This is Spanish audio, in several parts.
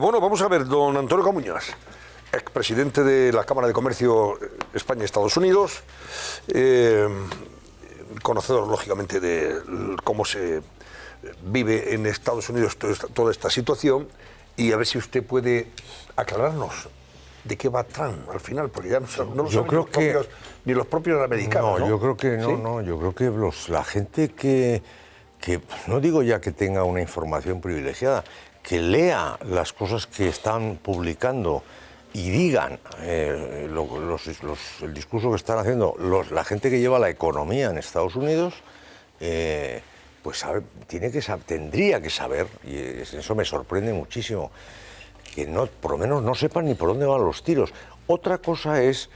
Bueno, vamos a ver, don Antonio Camuñas, expresidente de la Cámara de Comercio España-Estados Unidos, conocedor, lógicamente, de cómo se vive en Estados Unidos toda esta situación, y a ver si usted puede aclararnos de qué va Trump al final, porque ya no lo saben ni los propios americanos. No, yo creo que no, ¿sí? No, yo creo que la gente que no digo ya que tenga una información privilegiada, que lea las cosas que están publicando y digan el discurso que están haciendo la gente que lleva la economía en Estados Unidos, pues tendría que saber, y eso me sorprende muchísimo, que por lo menos no sepan ni por dónde van los tiros. Otra cosa es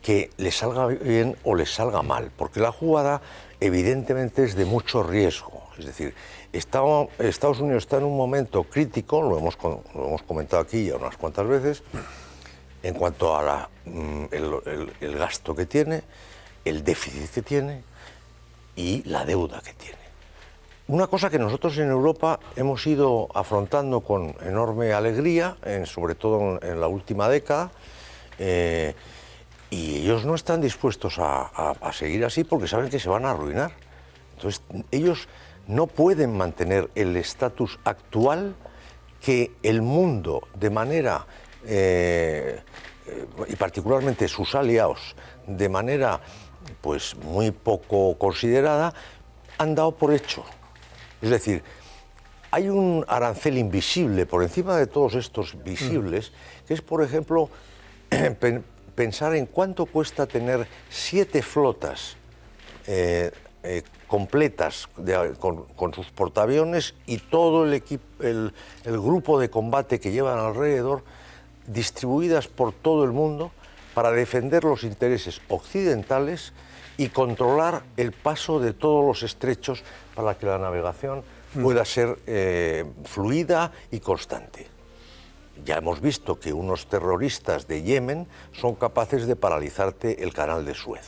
que les salga bien o les salga mal, porque la jugada evidentemente es de mucho riesgo. Es decir, Estados Unidos está en un momento crítico, lo hemos comentado aquí ya unas cuantas veces, en cuanto a el gasto que tiene, el déficit que tiene y la deuda que tiene. Una cosa que nosotros en Europa hemos ido afrontando con enorme alegría, sobre todo en la última década, y ellos no están dispuestos a seguir así porque saben que se van a arruinar. Entonces, ellos no pueden mantener el estatus actual que el mundo, de manera, y particularmente sus aliados, de manera pues muy poco considerada, han dado por hecho. Es decir, hay un arancel invisible por encima de todos estos visibles, que es, por ejemplo, pensar en cuánto cuesta tener 7 flotas completas con sus portaaviones y todo el grupo de combate que llevan alrededor, distribuidas por todo el mundo para defender los intereses occidentales y controlar el paso de todos los estrechos para que la navegación pueda ser fluida y constante. Ya hemos visto que unos terroristas de Yemen son capaces de paralizarte el canal de Suez.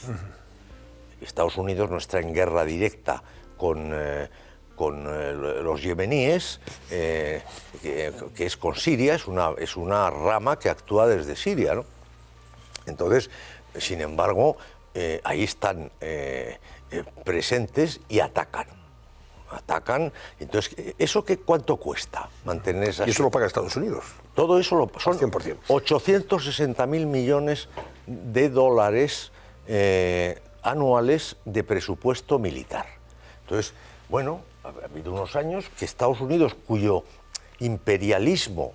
Estados Unidos no está en guerra directa con los yemeníes, que es con Siria, es una rama que actúa desde Siria, ¿no? Entonces, sin embargo, ahí están presentes y atacan. Entonces, ¿eso cuánto cuesta mantener esas? ¿Y eso lo paga Estados Unidos? Todo eso son 100%. 860.000 millones de dólares anuales de presupuesto militar. Entonces, bueno, ha habido unos años que Estados Unidos, cuyo imperialismo,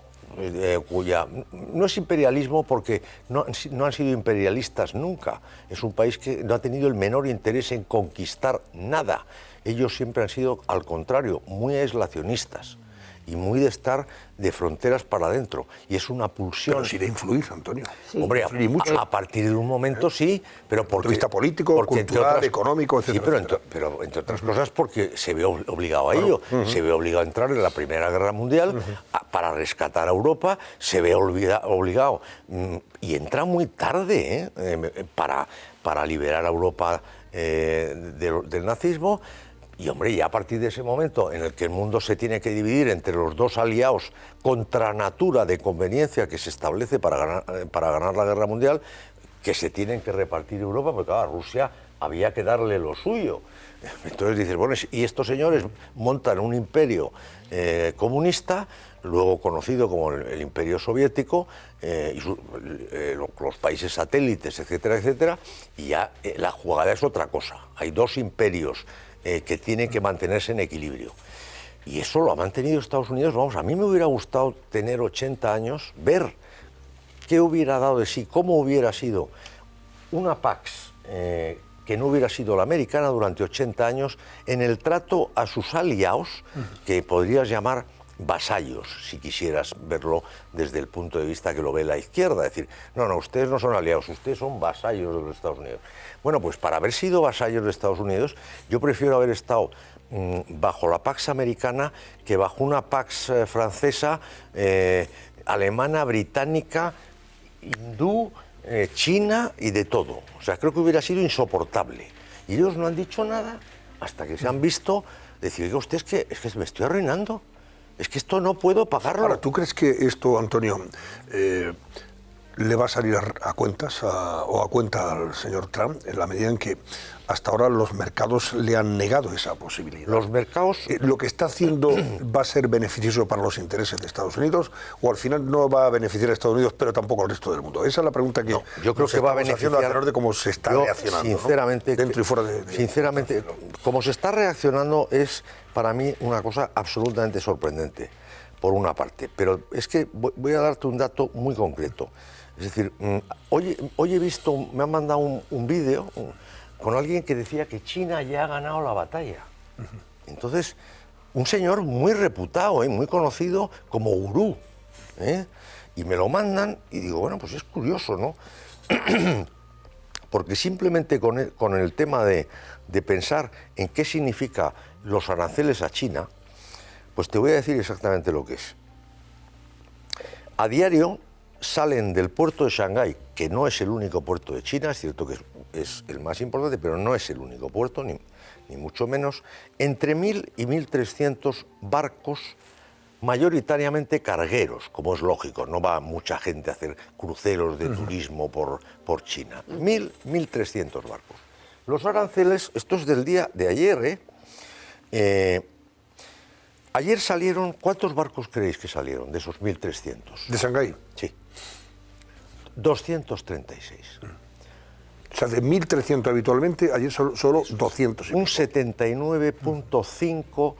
no es imperialismo porque no han sido imperialistas nunca, es un país que no ha tenido el menor interés en conquistar nada. Ellos siempre han sido, al contrario, muy aislacionistas y muy de estar de fronteras para adentro. Y es una pulsión... Pero sí de influir, Antonio. Sí, hombre, a partir de un momento sí, pero porque... Vista político, cultural, económico, etc. Sí, pero entre otras cosas porque se ve obligado a ello. Se ve obligado a entrar en la Primera Guerra Mundial para rescatar a Europa, se ve obligado, y entra muy tarde para liberar a Europa del nazismo. Y, hombre, ya a partir de ese momento en el que el mundo se tiene que dividir entre los dos aliados contra natura de conveniencia que se establece para ganar la guerra mundial, que se tienen que repartir Europa, porque claro, a Rusia había que darle lo suyo. Entonces dices, bueno, y estos señores montan un imperio comunista, luego conocido como el Imperio Soviético, y los países satélites, etcétera, etcétera, y ya la jugada es otra cosa. Hay dos imperios que tienen que mantenerse en equilibrio. Y eso lo ha mantenido Estados Unidos. Vamos, a mí me hubiera gustado tener 80 años, ver qué hubiera dado de sí, cómo hubiera sido una Pax que no hubiera sido la americana durante 80 años en el trato a sus aliados, que podrías llamar vasallos, si quisieras verlo desde el punto de vista que lo ve la izquierda. Es decir, no, ustedes no son aliados, ustedes son vasallos de los Estados Unidos. Bueno, pues para haber sido vasallos de Estados Unidos, yo prefiero haber estado bajo la Pax americana que bajo una Pax francesa, alemana, británica, hindú, china y de todo. O sea, creo que hubiera sido insoportable. Y ellos no han dicho nada hasta que se han visto decir, oiga, usted es que me estoy arruinando. Es que esto no puedo pagarlo. Ahora, ¿tú crees que esto, Antonio, le va a salir a cuentas o a cuenta al señor Trump en la medida en que hasta ahora los mercados le han negado esa posibilidad? Los mercados... ¿Lo que está haciendo va a ser beneficioso para los intereses de Estados Unidos o al final no va a beneficiar a Estados Unidos pero tampoco al resto del mundo? Esa es la pregunta que yo creo que va a beneficiar a tenor de cómo se está reaccionando, sinceramente, ¿no? Dentro y fuera sinceramente, como se está reaccionando es para mí una cosa absolutamente sorprendente, por una parte. Pero es que voy a darte un dato muy concreto. Es decir, hoy he visto, me han mandado un vídeo con alguien que decía que China ya ha ganado la batalla. Entonces, un señor muy reputado, muy conocido como gurú, y me lo mandan y digo, bueno, pues es curioso, ¿no? Porque simplemente con el tema de pensar en qué significa los aranceles a China, pues te voy a decir exactamente lo que es. A diario salen del puerto de Shanghái, que no es el único puerto de China, es cierto que es el más importante, pero no es el único puerto, ni mucho menos, entre 1.000 y 1.300 barcos, mayoritariamente cargueros, como es lógico, no va mucha gente a hacer cruceros de turismo por China. 1.300 barcos. Los aranceles, esto es del día de ayer, ayer salieron, ¿cuántos barcos creéis que salieron de esos 1.300? ¿De Shanghái? Sí. 236. O sea, de 1.300 habitualmente, ayer solo 200. Un 79,5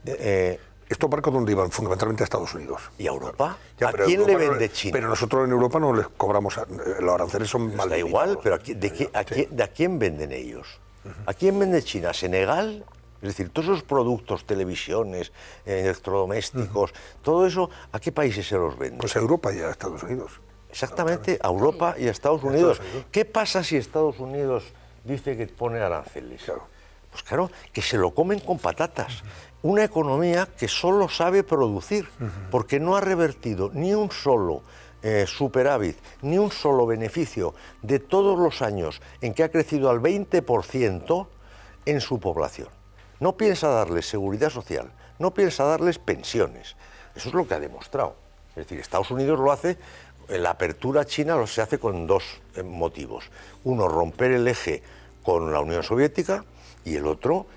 de... ¿Estos barcos dónde iban? Fundamentalmente a Estados Unidos. ¿Y a Europa? Ya, ¿A quién le vende China? Pero nosotros en Europa no les cobramos, los aranceles son mal Da igual, pero ¿a quién venden ellos? ¿A quién vende China? ¿A Senegal? Es decir, todos esos productos, televisiones, electrodomésticos, todo eso, ¿a qué países se los vende? Pues a Europa y a Estados Unidos. Exactamente, a Europa y a Estados Unidos. ¿Qué pasa si Estados Unidos dice que pone aranceles? Claro. Pues claro, que se lo comen con patatas. Una economía que solo sabe producir, porque no ha revertido ni un solo superávit, ni un solo beneficio de todos los años en que ha crecido al 20% en su población. No piensa darles seguridad social, no piensa darles pensiones. Eso es lo que ha demostrado. Es decir, Estados Unidos lo hace, la apertura china se hace con dos motivos. Uno, romper el eje con la Unión Soviética, y el otro,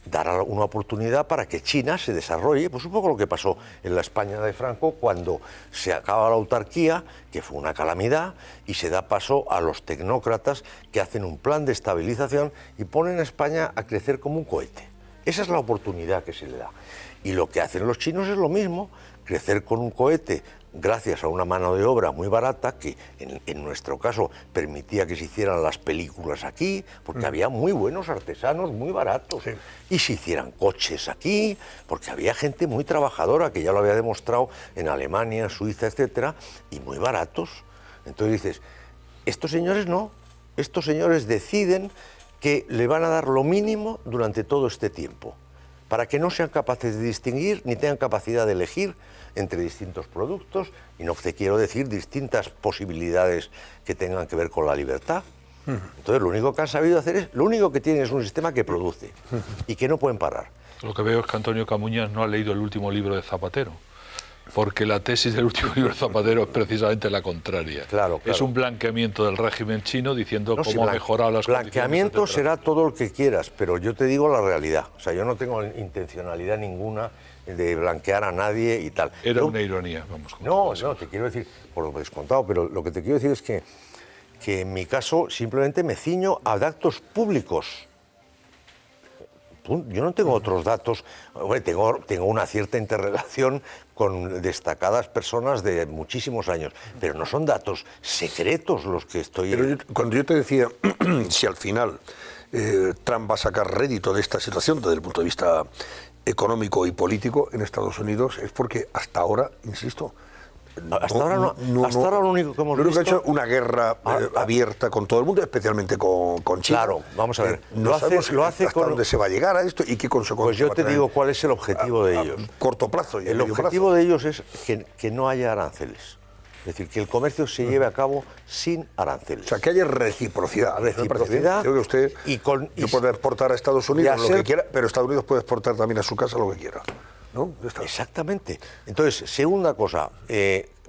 dar una oportunidad para que China se desarrolle, pues un poco lo que pasó en la España de Franco cuando se acaba la autarquía, que fue una calamidad, y se da paso a los tecnócratas que hacen un plan de estabilización y ponen a España a crecer como un cohete. Esa es la oportunidad que se le da. Y lo que hacen los chinos es lo mismo, crecer con un cohete gracias a una mano de obra muy barata que en nuestro caso permitía que se hicieran las películas aquí, porque había muy buenos artesanos muy baratos, y se hicieran coches aquí, porque había gente muy trabajadora que ya lo había demostrado en Alemania, Suiza, etcétera, y muy baratos. Entonces dices, estos señores no, estos señores deciden que le van a dar lo mínimo durante todo este tiempo, para que no sean capaces de distinguir ni tengan capacidad de elegir entre distintos productos, y no te quiero decir distintas posibilidades que tengan que ver con la libertad. Entonces lo único que han sabido hacer es, lo único que tienen es un sistema que produce y que no pueden parar. Lo que veo es que Antonio Camuñas no ha leído el último libro de Zapatero, porque la tesis del último libro de Zapatero es precisamente la contraria. Claro. Es un blanqueamiento del régimen chino diciendo No, cómo ha mejorado las condiciones. Blanqueamiento será todo lo que quieras, pero yo te digo la realidad. O sea, yo no tengo intencionalidad ninguna de blanquear a nadie y tal. Era una ironía, vamos. No, te quiero decir, por lo descontado, pero lo que te quiero decir es que en mi caso simplemente me ciño a datos públicos. Yo no tengo otros datos. Bueno, tengo una cierta interrelación con destacadas personas de muchísimos años, pero no son datos secretos los que estoy... Pero cuando yo te decía, si al final Trump va a sacar rédito de esta situación desde el punto de vista económico y político en Estados Unidos, es porque hasta ahora, insisto, hasta ahora lo único que hemos visto... ha hecho una guerra abierta con todo el mundo, especialmente con China. Claro, vamos a ver. No sabemos hasta dónde se va a llegar a esto y qué consecuencias. Pues yo te digo cuál es el objetivo de ellos. A corto plazo y a el medio objetivo plazo. de ellos es que no haya aranceles. Es decir, que el comercio se lleve a cabo sin aranceles. O sea, que haya reciprocidad. Reciprocidad. Creo que usted puede exportar a Estados Unidos lo que quiera, pero Estados Unidos puede exportar también a su casa lo que quiera. ¿no? Ya está. Exactamente. Entonces, segunda cosa,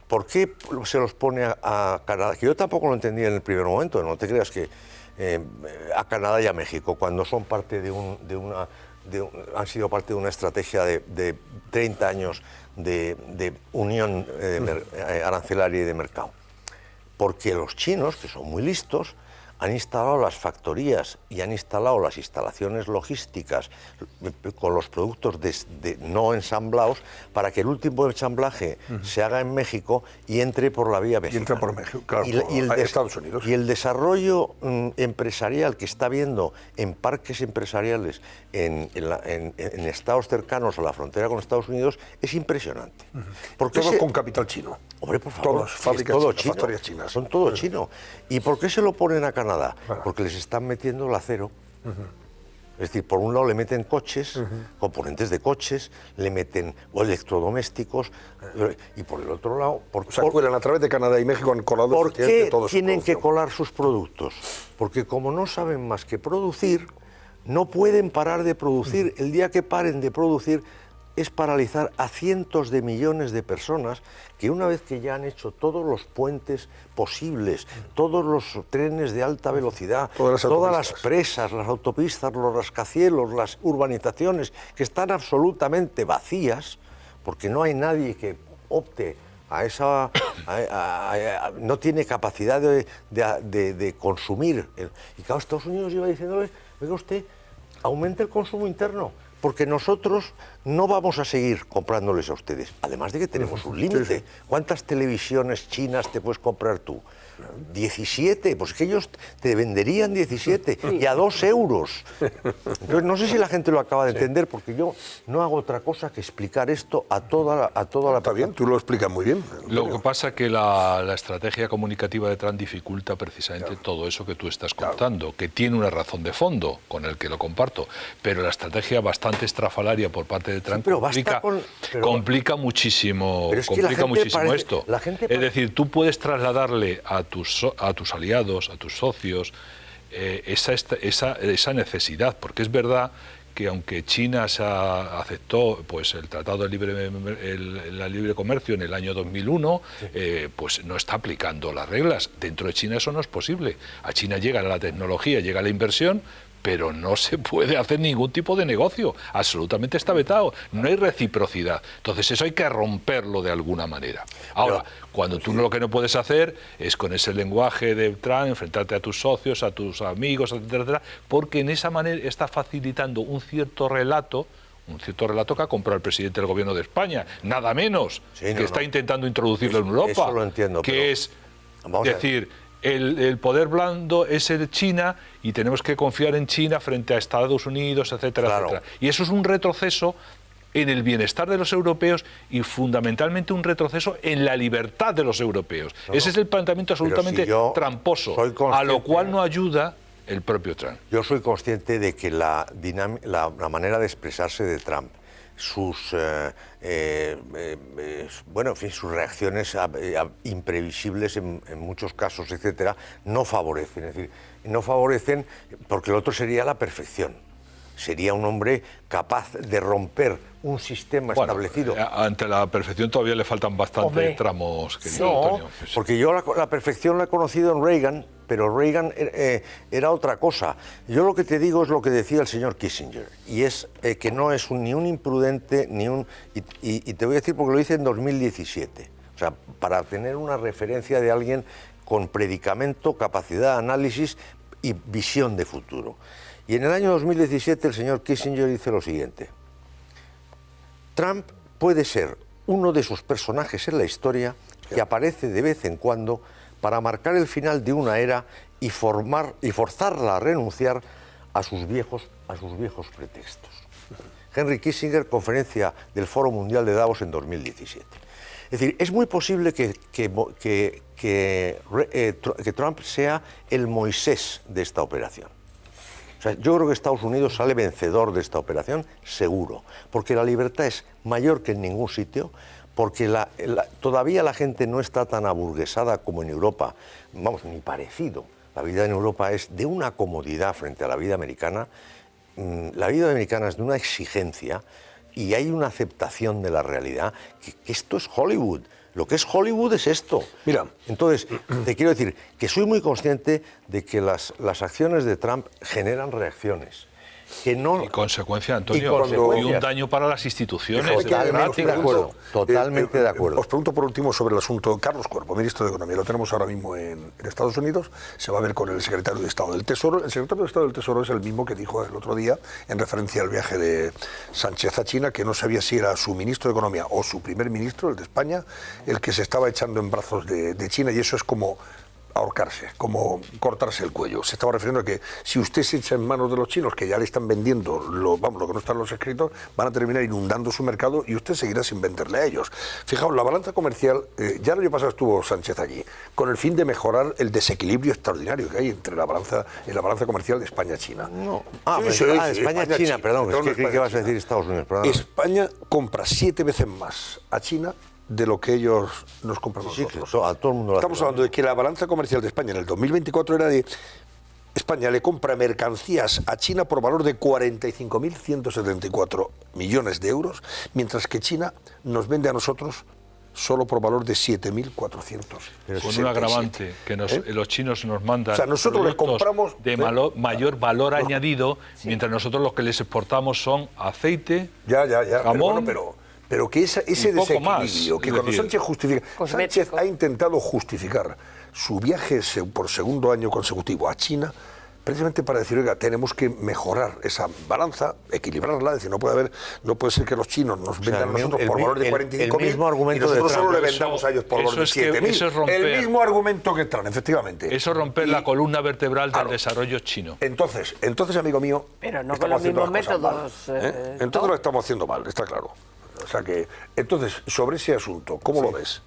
¿por qué se los pone a Canadá? Que yo tampoco lo entendía en el primer momento, no te creas que a Canadá y a México, cuando son parte han sido parte de una estrategia de 30 años de unión arancelaria y de mercado. Porque los chinos, que son muy listos, han instalado las factorías y han instalado las instalaciones logísticas con los productos no ensamblados para que el último ensamblaje se haga en México y entre por la vía mexicana. Y entra por México, claro, por Estados Unidos. Y el desarrollo empresarial que está habiendo en parques empresariales en estados cercanos a la frontera con Estados Unidos es impresionante. Todos con capital chino. Hombre, por favor, todos, factorías chinas. Son todo chino. ¿Y por qué se lo ponen a Canadá? Bueno. Porque les están metiendo el acero. Es decir, por un lado le meten coches, componentes de coches, le meten electrodomésticos, y por el otro lado... O sea, cuelan a través de Canadá y México han colado... ¿Por qué tienen que colar sus productos? Porque como no saben más que producir, no pueden parar de producir. El día que paren de producir es paralizar a cientos de millones de personas que una vez que ya han hecho todos los puentes posibles, todos los trenes de alta velocidad, todas las presas, las autopistas, los rascacielos, las urbanizaciones, que están absolutamente vacías, porque no hay nadie que opte a esa... no tiene capacidad de consumir. Y claro, Estados Unidos iba diciéndole, oiga usted, aumente el consumo interno, porque nosotros no vamos a seguir comprándoles a ustedes. Además de que tenemos un límite. ¿Cuántas televisiones chinas te puedes comprar tú? 17, pues que ellos te venderían 17 y a 2 euros. Entonces, no sé si la gente lo acaba de entender, porque yo no hago otra cosa que explicar esto a toda la... Está bien, tú lo explicas muy bien. Lo que pasa es que la estrategia comunicativa de Trump dificulta precisamente todo eso que tú estás contando, que tiene una razón de fondo, con el que lo comparto, pero la estrategia bastante estrafalaria por parte de Trump complica muchísimo, esto. Es decir, tú puedes trasladarle a tus aliados, a tus socios, esa necesidad, porque es verdad que aunque China aceptó pues, el Tratado de Libre Comercio en el año 2001, pues no está aplicando las reglas. Dentro de China eso no es posible. A China llega la tecnología, llega la inversión, pero no se puede hacer ningún tipo de negocio. Absolutamente está vetado. No hay reciprocidad. Entonces eso hay que romperlo de alguna manera. Ahora, cuando tú lo que no puedes hacer es con ese lenguaje de Trump enfrentarte a tus socios, a tus amigos, etcétera, porque en esa manera está facilitando un cierto relato que ha comprado el presidente del gobierno de España, nada menos, está intentando introducirlo en Europa. Eso lo entiendo. Que es decir... El poder blando es el China y tenemos que confiar en China frente a Estados Unidos, etcétera, etcétera. Y eso es un retroceso en el bienestar de los europeos y fundamentalmente un retroceso en la libertad de los europeos. Ese es el planteamiento absolutamente tramposo, a lo cual no ayuda el propio Trump. Yo soy consciente de que la manera de expresarse de Trump, sus sus reacciones imprevisibles en muchos casos, etcétera, no favorecen. Es decir, no favorecen porque el otro sería la perfección. Sería un hombre capaz de romper un sistema establecido. Ante la perfección todavía le faltan bastantes tramos, querido Antonio. Porque yo la perfección la he conocido en Reagan, pero Reagan era otra cosa. Yo lo que te digo es lo que decía el señor Kissinger, y es que no es ni un imprudente, y te voy a decir porque lo hice en 2017. O sea, para tener una referencia de alguien con predicamento, capacidad de análisis y visión de futuro. Y en el año 2017 el señor Kissinger dice lo siguiente: Trump puede ser uno de esos personajes en la historia que aparece de vez en cuando para marcar el final de una era y forzarla a renunciar a sus viejos pretextos. Henry Kissinger, conferencia del Foro Mundial de Davos en 2017. Es decir, es muy posible que Trump sea el Moisés de esta operación. O sea, yo creo que Estados Unidos sale vencedor de esta operación, seguro, porque la libertad es mayor que en ningún sitio, porque todavía la gente no está tan aburguesada como en Europa, vamos, ni parecido. La vida en Europa es de una comodidad frente a la vida americana. La vida americana es de una exigencia y hay una aceptación de la realidad que esto es Hollywood. Lo que es Hollywood es esto. Mira. Entonces, te quiero decir que soy muy consciente de que las acciones de Trump generan reacciones. Que no, y consecuencia, Antonio, y consecuencias. Y un daño para las instituciones. Totalmente de acuerdo, totalmente de acuerdo. Os pregunto por último sobre el asunto. Carlos Cuervo, ministro de Economía, lo tenemos ahora mismo en Estados Unidos, se va a ver con el secretario de Estado del Tesoro. El secretario de Estado del Tesoro es el mismo que dijo el otro día, en referencia al viaje de Sánchez a China, que no sabía si era su ministro de Economía o su primer ministro, el de España, el que se estaba echando en brazos de China, y eso es como ahorcarse, como cortarse el cuello. Se estaba refiriendo a que si usted se echa en manos de los chinos, que ya le están vendiendo lo que no está en los escritos, van a terminar inundando su mercado y usted seguirá sin venderle a ellos. Fijaos, la balanza comercial, ya el año pasado estuvo Sánchez allí, con el fin de mejorar el desequilibrio extraordinario que hay entre la balanza comercial de España-China. No. España-China, perdón, ¿qué vas a decir Estados Unidos? Perdón. España compra 7 veces más a China de lo que ellos nos compran nosotros. A todo el mundo Estamos hablando de que la balanza comercial de España en el 2024 era de... España le compra mercancías a China por valor de 45.174 millones de euros, mientras que China nos vende a nosotros solo por valor de 7.400. Con un agravante, que los chinos nos mandan, o sea, nosotros les compramos de mayor valor añadido, mientras nosotros los que les exportamos son aceite, jamón... Pero que ese desequilibrio, que cuando Sánchez justifica... Sánchez ha intentado justificar su viaje por segundo año consecutivo a China, precisamente para decir, oiga, tenemos que mejorar esa balanza, equilibrarla, es decir, no puede ser que los chinos nos vendan a nosotros por valor de 45.000 y nosotros solo le vendamos a ellos por valor de 7.000. El mismo argumento que Trump, efectivamente. Eso es romper la columna vertebral del desarrollo chino. Entonces, amigo mío... Pero no con los mismos métodos. Entonces lo estamos haciendo mal, está claro. O sea que, entonces, sobre ese asunto, ¿cómo lo ves?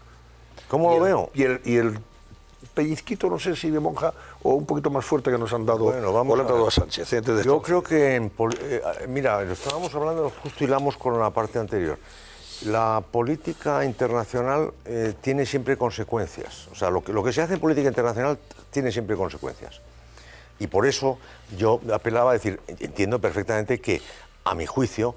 ¿Cómo lo veo? Y el pellizquito, no sé si de monja o un poquito más fuerte que nos han dado, vamos o le han dado a Sánchez. Yo creo que, mira, lo estábamos hablando, justo hilamos con la parte anterior. La política internacional tiene siempre consecuencias. O sea, lo que se hace en política internacional tiene siempre consecuencias. Y por eso yo apelaba a decir, entiendo perfectamente que, a mi juicio,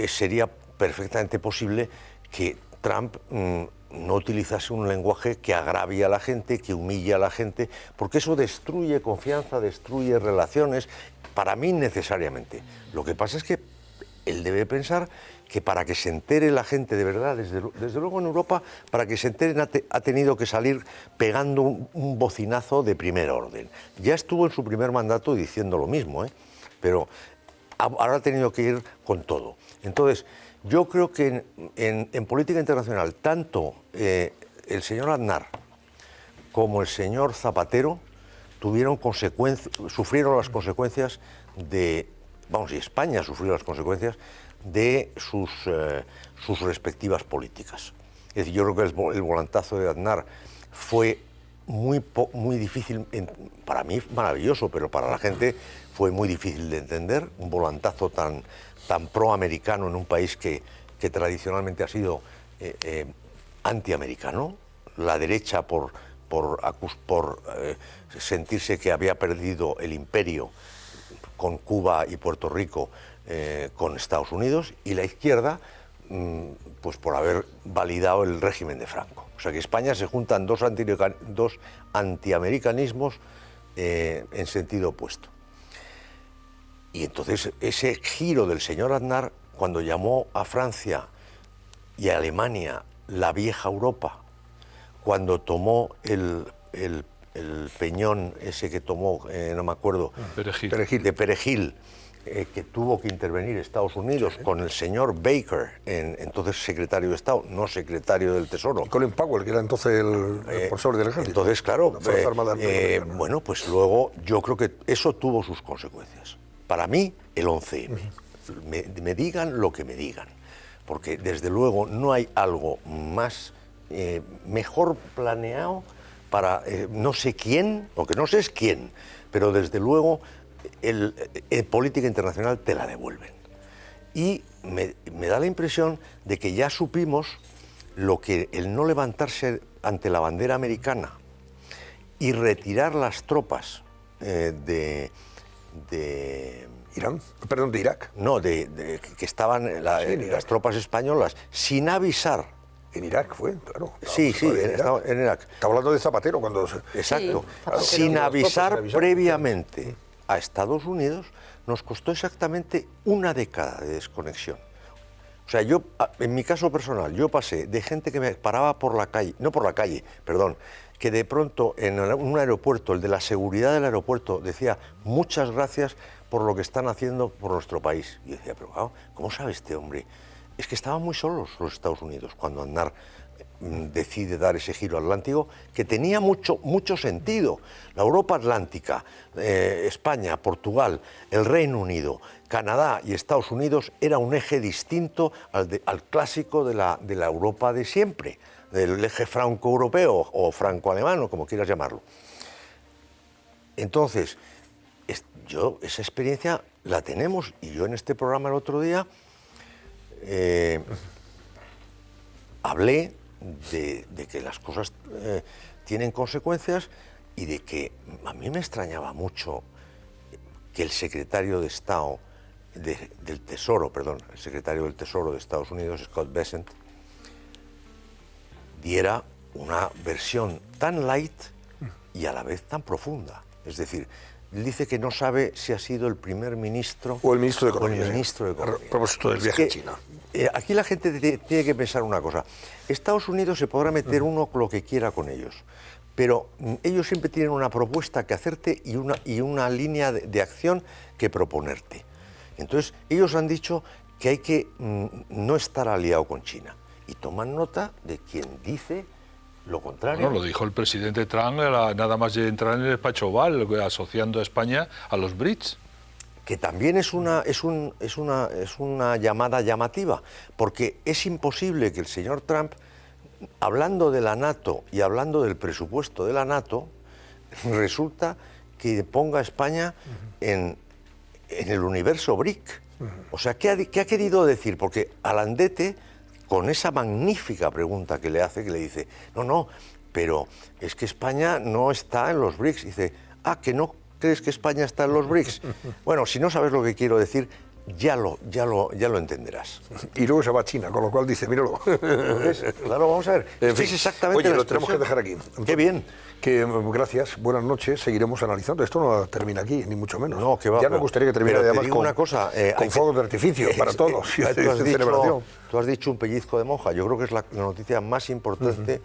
sería perfectamente posible que Trump no utilizase un lenguaje que agravie a la gente, que humille a la gente, porque eso destruye confianza, destruye relaciones, para mí necesariamente. Lo que pasa es que él debe pensar que para que se entere la gente de verdad, desde luego en Europa, para que se enteren ha tenido que salir pegando un bocinazo de primer orden. Ya estuvo en su primer mandato diciendo lo mismo, pero ahora ha tenido que ir con todo. Entonces, yo creo que en política internacional, tanto el señor Aznar como el señor Zapatero sufrieron las consecuencias de, y España sufrió las consecuencias de sus respectivas políticas. Es decir, yo creo que el volantazo de Aznar fue muy difícil, para mí maravilloso, pero para la gente fue muy difícil de entender, un volantazo tan proamericano en un país que tradicionalmente ha sido antiamericano, la derecha por sentirse que había perdido el imperio con Cuba y Puerto Rico con Estados Unidos, y la izquierda pues por haber validado el régimen de Franco. O sea que en España se juntan dos antiamericanismos en sentido opuesto. Y entonces ese giro del señor Aznar, cuando llamó a Francia y a Alemania la vieja Europa, cuando tomó el peñón ese que tomó, no me acuerdo, de Perejil, que tuvo que intervenir Estados Unidos con el señor Baker, entonces secretario de Estado, no secretario del Tesoro. Y Colin Powell, que era entonces el responsable del ejército. Entonces, claro, bueno, pues luego yo creo que eso tuvo sus consecuencias. Para mí, el 11M. Me digan lo que me digan, porque desde luego no hay algo más mejor planeado para no sé quién, porque no sé es quién, pero desde luego en política internacional te la devuelven. Y me da la impresión de que ya supimos lo que el no levantarse ante la bandera americana y retirar las tropas de Irán, perdón, de Irak. No, que estaban las tropas españolas sin avisar. En Irak fue, claro. Sí, estaba en Irak. Estaba hablando de Zapatero cuando... Exacto. Sí, Zapatero. Sin avisar previamente a Estados Unidos, nos costó exactamente una década de desconexión. O sea, yo, en mi caso personal, yo pasé de gente que me paraba por la calle, no por la calle, perdón, que de pronto en un aeropuerto, el de la seguridad del aeropuerto, decía muchas gracias por lo que están haciendo por nuestro país. Y yo decía, pero ¿cómo sabe este hombre? Es que estaban muy solos los Estados Unidos cuando Aznar decide dar ese giro atlántico, que tenía mucho sentido. La Europa Atlántica, España, Portugal, el Reino Unido, Canadá y Estados Unidos era un eje distinto al clásico de la Europa de siempre, del eje franco-europeo o franco-alemán, como quieras llamarlo. Entonces, esa experiencia la tenemos, y yo en este programa el otro día hablé de que las cosas tienen consecuencias y de que a mí me extrañaba mucho que el secretario de Estado del Tesoro, el secretario del Tesoro de Estados Unidos, Scott Bessent, diera una versión tan light y a la vez tan profunda. Es decir, él dice que no sabe si ha sido el primer ministro o el ministro de Economía. O el ministro de Economía. A propósito del viaje a China. Aquí la gente tiene que pensar una cosa. Estados Unidos se podrá meter uno lo que quiera con ellos, pero ellos siempre tienen una propuesta que hacerte y una línea de acción que proponerte. Entonces, ellos han dicho que hay que no estar aliado con China y toman nota de quien dice lo contrario. Bueno, lo dijo el presidente Trump nada más de entrar en el despacho Oval, asociando a España a los BRICS. Que también es una llamada llamativa, porque es imposible que el señor Trump, hablando de la NATO y hablando del presupuesto de la NATO, resulta que ponga a España en el universo BRIC. O sea, ¿qué ha querido decir? Porque Alandete, con esa magnífica pregunta que le hace, que le dice, no, pero es que España no está en los BRICS. Dice, ¿que no crees que España está en los BRICS? Bueno, si no sabes lo que quiero decir, ya lo entenderás. Y luego se va a China, con lo cual dice, míralo. Claro, vamos a ver. En fin, es exactamente oye, lo tenemos que dejar aquí. Qué bien. Gracias, buenas noches, seguiremos analizando. Esto no termina aquí, ni mucho menos. No, que va. Ya me gustaría que terminara pero además digo una cosa, con fuegos de artificio para todos. Tú has dicho un pellizco de monja. Yo creo que es la noticia más importante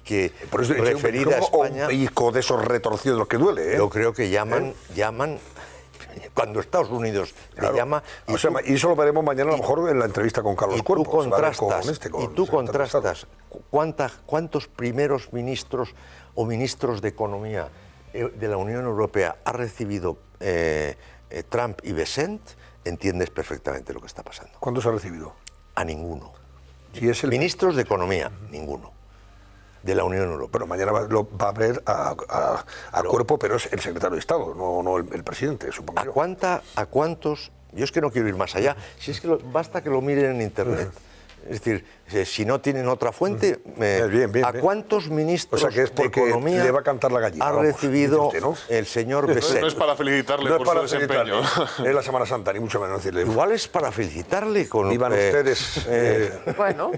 que por eso referida a España. Un pellizco de esos retorcidos de los que duele. Yo creo que llaman cuando Estados Unidos le llama. Y eso lo veremos mañana a lo mejor en la entrevista con Carlos Cuerpo. Y tú contrastas cuántos primeros ministros o ministros de Economía de la Unión Europea ha recibido Trump y Bessent, entiendes perfectamente lo que está pasando. ¿Cuántos ha recibido? A ninguno. ¿Y es Ministros de Economía, ninguno. De la Unión Europea. Pero mañana va a ver a Cuerpo, pero es el secretario de Estado, no el presidente, supongo yo. ¿A cuántos? Yo es que no quiero ir más allá. Si es que basta que lo miren en Internet. Es decir, si no tienen otra fuente, ¿a cuántos ministros que es porque de Economía le va a cantar la gallina, ha recibido el señor Bessent? No es para felicitarle por su desempeño. Es la Semana Santa, ni mucho menos decirle. Igual es para felicitarle con... Iban ustedes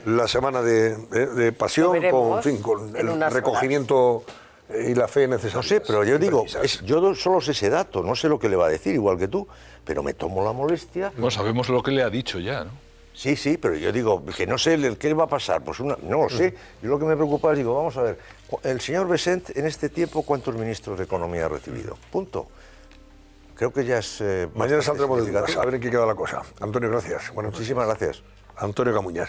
la semana de pasión, con el recogimiento y la fe necesaria. No sé, pero yo digo, yo solo sé ese dato, no sé lo que le va a decir, igual que tú, pero me tomo la molestia... No sabemos lo que le ha dicho ya, ¿no? Sí, pero yo digo, que no sé qué va a pasar, pues no lo sé. Yo lo que me preocupa es, digo, vamos a ver, el señor Bessent en este tiempo, ¿cuántos ministros de Economía ha recibido? Punto. Creo que ya es... Mañana saldremos de dudas, a ver en qué queda la cosa. Antonio, gracias. Muchísimas gracias. Antonio Camuñas.